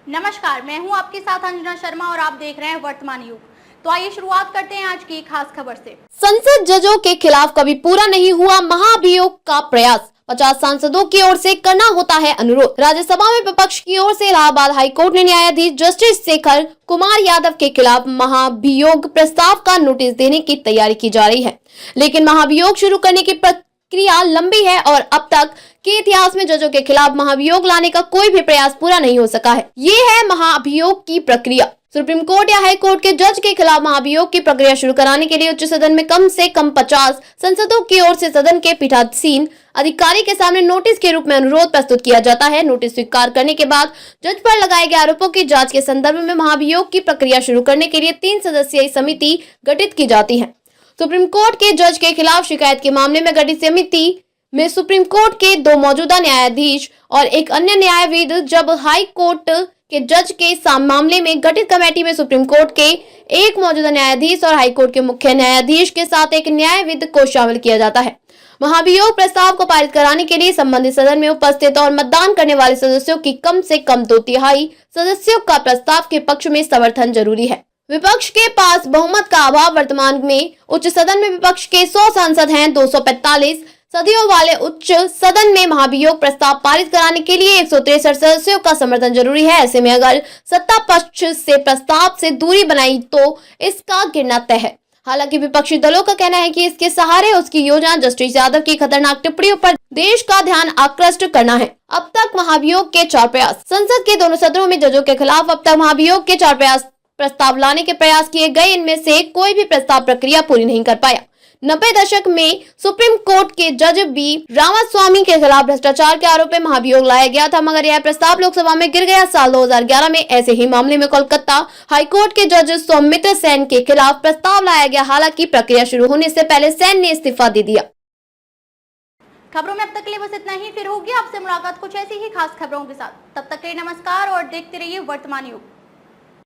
नमस्कार, मैं हूं आपके साथ अंजना शर्मा और आप देख रहे हैं वर्तमान युग। तो आइए शुरुआत करते हैं आज की खास खबर से। संसद जजों के खिलाफ कभी पूरा नहीं हुआ महाभियोग का प्रयास, 50 सांसदों की ओर से करना होता है अनुरोध। राज्यसभा में विपक्ष की ओर से इलाहाबाद हाईकोर्ट ने न्यायाधीश जस्टिस शेखर कुमार यादव के खिलाफ महाभियोग प्रस्ताव का नोटिस देने की तैयारी की जा रही है, लेकिन महाभियोग शुरू करने की प्रक्रिया लंबी है और अब तक के इतिहास में जजों के खिलाफ महाभियोग लाने का कोई भी प्रयास पूरा नहीं हो सका है। ये है महाभियोग की प्रक्रिया। सुप्रीम कोर्ट या हाई कोर्ट के जज के खिलाफ महाभियोग की प्रक्रिया शुरू कराने के लिए उच्च सदन में कम से कम 50 सांसदों की ओर से सदन के पीठासीन अधिकारी के सामने नोटिस के रूप में अनुरोध प्रस्तुत किया जाता है। नोटिस स्वीकार करने के बाद जज पर लगाए गए आरोपों की जांच के संदर्भ में महाभियोग की प्रक्रिया शुरू करने के लिए 3 सदस्यीय समिति गठित की जाती है। सुप्रीम कोर्ट के जज के खिलाफ शिकायत के मामले में गठित समिति में सुप्रीम कोर्ट के 2 मौजूदा न्यायाधीश और एक अन्य न्यायविद, जब हाई कोर्ट के जज के मामले में गठित कमेटी में सुप्रीम कोर्ट के 1 मौजूदा न्यायाधीश और हाई कोर्ट के मुख्य न्यायाधीश के साथ एक न्यायविद को शामिल किया जाता है। महाभियोग प्रस्ताव को पारित कराने के लिए संबंधित सदन में उपस्थित और मतदान करने वाले सदस्यों की कम से कम 2/3 सदस्यों का प्रस्ताव के पक्ष में समर्थन जरूरी है। विपक्ष के पास बहुमत का अभाव। वर्तमान में उच्च सदन में विपक्ष के 100 सांसद हैं। 245 सदस्यों वाले उच्च सदन में महाभियोग प्रस्ताव पारित कराने के लिए 163 सदस्यों का समर्थन जरूरी है। ऐसे में अगर सत्ता पक्ष से प्रस्ताव से दूरी बनाई तो इसका गिरना तय है। हालांकि विपक्षी दलों का कहना है कि इसके सहारे उसकी योजना जस्टिस यादव की खतरनाक टिप्पणियों पर देश का ध्यान आकृष्ट करना है। अब तक महाभियोग के 4 प्रयास। संसद के दोनों सदनों में जजों के खिलाफ अब तक महाभियोग के 4 प्रस्ताव लाने के प्रयास किए गए। इनमें से कोई भी प्रस्ताव प्रक्रिया पूरी नहीं कर पाया। 90 दशक में सुप्रीम कोर्ट के जज बी रामास्वामी के खिलाफ भ्रष्टाचार के आरोप में महाभियोग लाया गया था, मगर यह प्रस्ताव लोकसभा में गिर गया। साल 2011 में ऐसे ही मामले में कोलकाता हाईकोर्ट के जज सौमित्र सेन के खिलाफ प्रस्ताव लाया गया। हालांकि प्रक्रिया शुरू होने से पहले सेन ने इस्तीफा दे दिया। खबरों में अब तक के लिए बस इतना ही। फिर होगी आपसे मुलाकात कुछ ऐसी ही खास खबरों के साथ। तब तक के लिए नमस्कार और देखते रहिए वर्तमान युग।